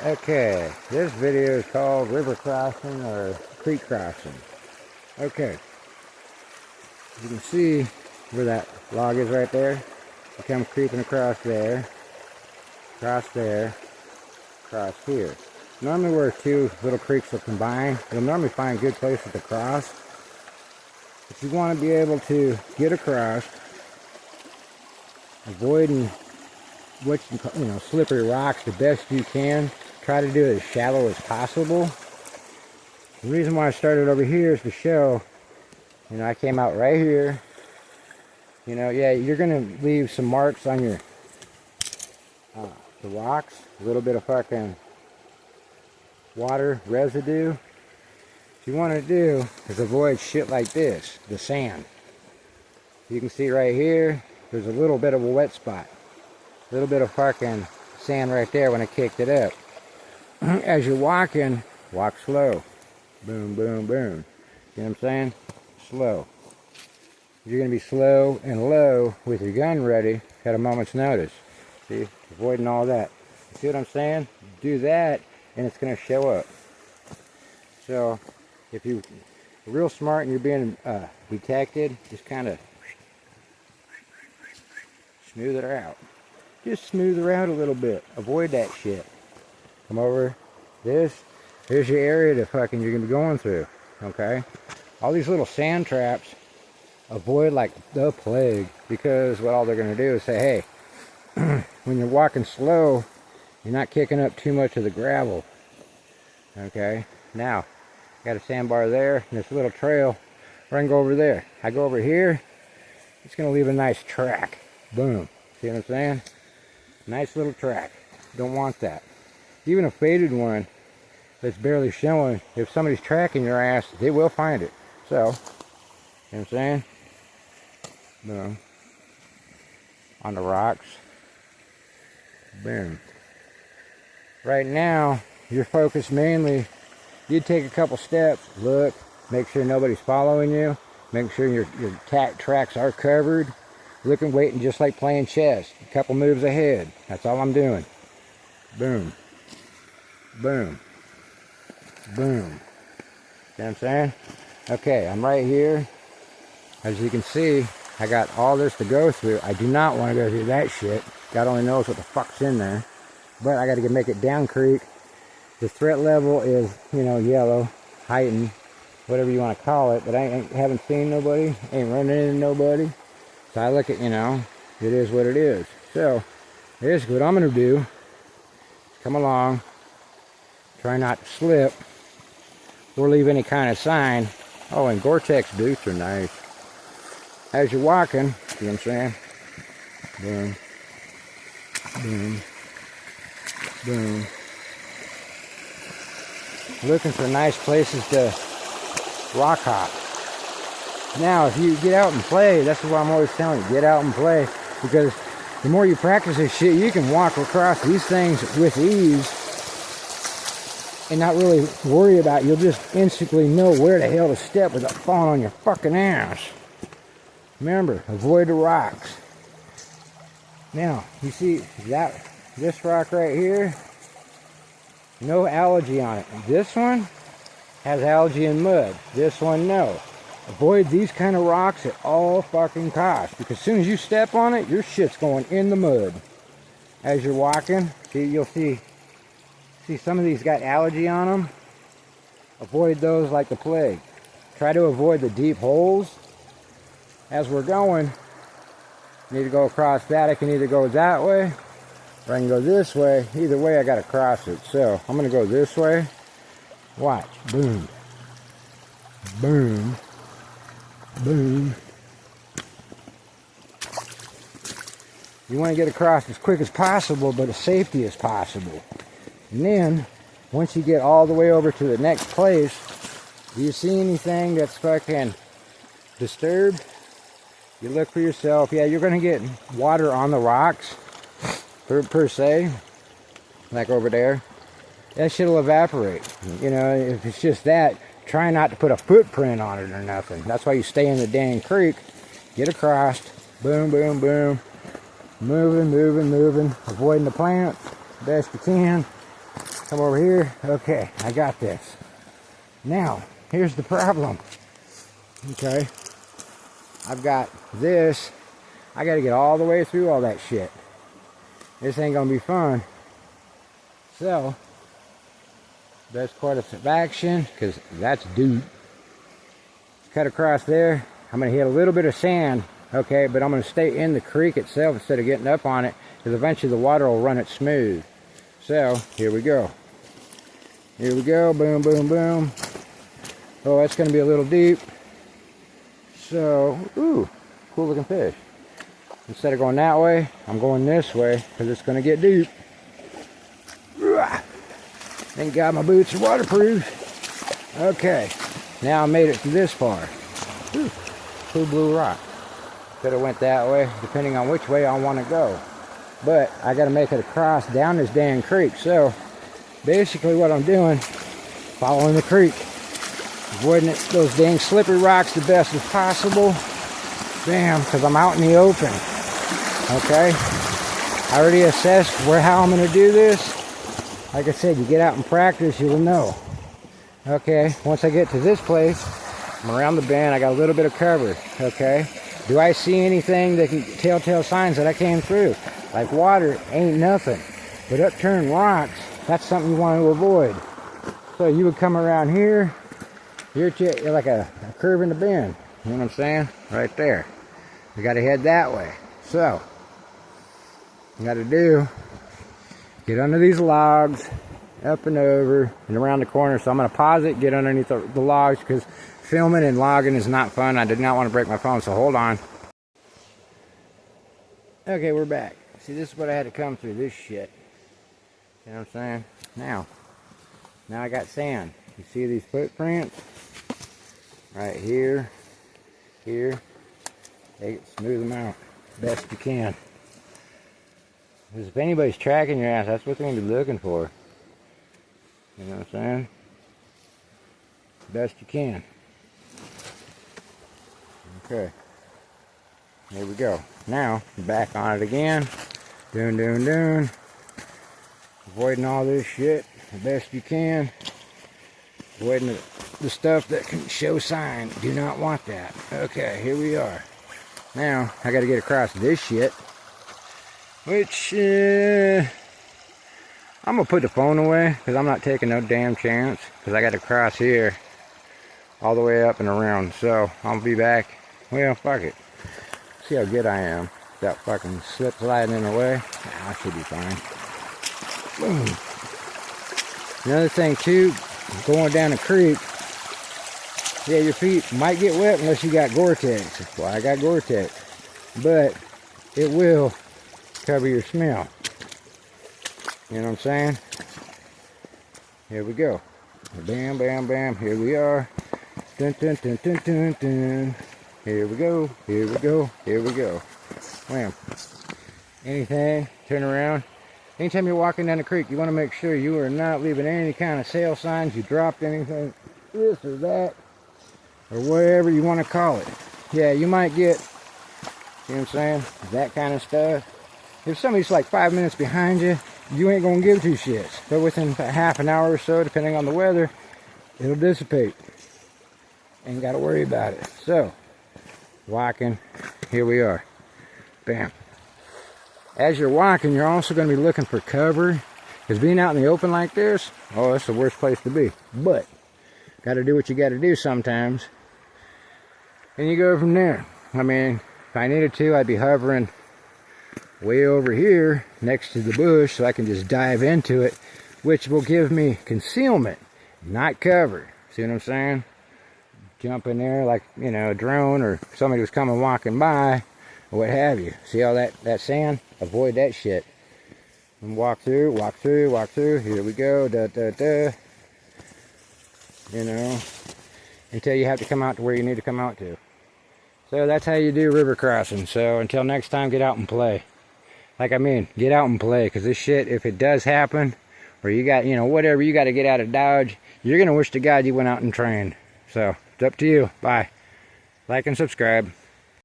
Okay, this video is called river crossing or creek crossing. Okay, you can see where that log is right there. You come creeping across there, across here. Normally where two little creeks will combine, you'll normally find good places to cross. If you want to be able to get across, avoiding what you know, slippery rocks the best you can. Try to do it as shallow as possible. The reason why I started over here is to show, you know, I came out right here. You know, yeah, you're gonna leave some marks on your the rocks, a little bit of fucking water residue. What you want to do is avoid shit like this, the sand. You can see right here, there's a little bit of a wet spot, a little bit of fucking sand right there when I kicked it up. As you're walking, walk slow. Boom, boom, boom. You know what I'm saying? Slow. You're going to be slow and low with your gun ready at a moment's notice. See? Avoiding all that. You see what I'm saying? Do that and it's going to show up. So, if you're real smart and you're being detected, just kind of smooth it out. Just smooth her out a little bit. Avoid that shit. Come over this. Here's your area to fucking you're gonna be going through. Okay? All these little sand traps, avoid like the plague, because what all they're gonna do is say, hey, when you're walking slow, you're not kicking up too much of the gravel. Okay? Now, got a sandbar there, and this little trail where I can go over there. I go over here, it's gonna leave a nice track. Boom. See what I'm saying? Nice little track. Don't want that. Even a faded one that's barely showing, if somebody's tracking your ass, they will find it. So, you know what I'm saying? Boom. On the rocks. Boom. Right now, you're focused mainly, you take a couple steps, look, make sure nobody's following you, make sure your tracks are covered, looking, waiting, just like playing chess. A couple moves ahead. That's all I'm doing. Boom. Boom. Boom. See what I'm saying? Okay, I'm right here. As you can see, I got all this to go through. I do not want to go through that shit. God only knows what the fuck's in there. But I got to make it down creek. The threat level is, you know, yellow, heightened, whatever you want to call it. But I haven't seen nobody, ain't running into nobody. So I look at, you know, it is what it is. So, here's what I'm going to do. Come along. Try not to slip. Or leave any kind of sign. Oh, and Gore-Tex boots are nice. As you're walking, see what I'm saying? Boom. Boom. Boom. Looking for nice places to rock hop. Now, if you get out and play, that's what I'm always telling you. Get out and play. Because the more you practice this shit, you can walk across these things with ease and not really worry about it. You'll just instantly know where the hell to step without falling on your fucking ass. Remember, avoid the rocks. Now, you see this rock right here? No algae on it. This one has algae and mud. This one, no. Avoid these kind of rocks at all fucking costs, because as soon as you step on it, your shit's going in the mud. As you're walking, see, you'll see some of these got algae on them. Avoid those like the plague. Try to avoid the deep holes. As we're going, need to go across that. I can either go that way, or I can go this way. Either way, I gotta cross it. So, I'm gonna go this way. Watch. Boom. Boom. Boom. You want to get across as quick as possible, but as safety as possible. And then, once you get all the way over to the next place, do you see anything that's fucking disturbed? You look for yourself. Yeah, you're going to get water on the rocks, per se, like over there. That shit will evaporate. You know, if it's just that, try not to put a footprint on it or nothing. That's why you stay in the dang creek. Get across. Boom, boom, boom. Moving, moving, moving. Avoiding the plants best you can. Come over here. Okay, I got this. Now, here's the problem. Okay, I've got this. I got to get all the way through all that shit. This ain't gonna be fun. So, best course of action, because that's deep. Cut across there. I'm gonna hit a little bit of sand, okay, but I'm gonna stay in the creek itself instead of getting up on it, because eventually the water will run it smooth. So, here we go. Here we go. Boom, boom, boom. Oh, that's gonna be a little deep. So, ooh, cool looking fish. Instead of going that way, I'm going this way because it's going to get deep. Thank God my boots are waterproof. Okay, now I made it this far. Ooh, cool blue rock. Could have went that way, depending on which way I want to go. But I got to make it across down this damn creek. So basically what I'm doing, following the creek, avoiding those dang slippery rocks the best as possible. Bam, because I'm out in the open. Okay, I already assessed how I'm going to do this. Like I said, you get out and practice, you'll know. Okay, once I get to this place, I'm around the bend, I got a little bit of cover. Okay, do I see anything that can telltale signs that I came through? Like water, ain't nothing. But upturned rocks, that's something you want to avoid. So you would come around here, you're like a curve in the bend. You know what I'm saying? Right there. You got to head that way. So, you got to do, get under these logs, up and over, and around the corner. So I'm going to pause it, get underneath the logs, because filming and logging is not fun. I did not want to break my phone, so hold on. Okay, we're back. See, this is what I had to come through, this shit. You know what I'm saying? Now I got sand. You see these footprints? Right here. Here, smooth them out best you can. Because if anybody's tracking your ass, that's what they're going to be looking for. You know what I'm saying? Best you can. Okay. Here we go. Now, back on it again. Doing. Avoiding all this shit the best you can. Avoiding the stuff that can show sign. Do not want that. Okay, here we are. Now, I got to get across this shit. Which, I'm going to put the phone away, because I'm not taking no damn chance. Because I got to cross here, all the way up and around. So, I'll be back. Well, fuck it. See how good I am. Without fucking slip sliding in the way. Nah, I should be fine. Boom. Another thing, too, going down the creek, yeah, your feet might get wet unless you got Gore-Tex. Well, I got Gore-Tex. But it will cover your smell. You know what I'm saying? Here we go. Bam, bam, bam. Here we are. Dun, dun, dun, dun, dun, dun. Here we go. Here we go. Here we go. Wham. Anything, turn around. Anytime you're walking down the creek, you want to make sure you are not leaving any kind of sail signs. You dropped anything, this or that, or whatever you want to call it. Yeah, you might get, you know what I'm saying, that kind of stuff. If somebody's like 5 minutes behind you, you ain't going to give two shits. But within half an hour or so, depending on the weather, it'll dissipate. Ain't got to worry about it. So, walking, here we are. Bam. As you're walking, you're also going to be looking for cover. Because being out in the open like this, oh, that's the worst place to be. But, got to do what you got to do sometimes. And you go from there. I mean, if I needed to, I'd be hovering way over here next to the bush so I can just dive into it, which will give me concealment, not cover. See what I'm saying? Jump in there like, you know, a drone or somebody was coming walking by or what have you. See all that sand? Avoid that shit. And walk through, walk through, walk through. Here we go. Da, da, da. You know, until you have to come out to where you need to come out to. So that's how you do river crossing. So until next time, get out and play. Like I mean, get out and play. Because this shit, if it does happen, or you got, you know, whatever, you got to get out of Dodge, you're going to wish to God you went out and trained. So, it's up to you. Bye. Like and subscribe.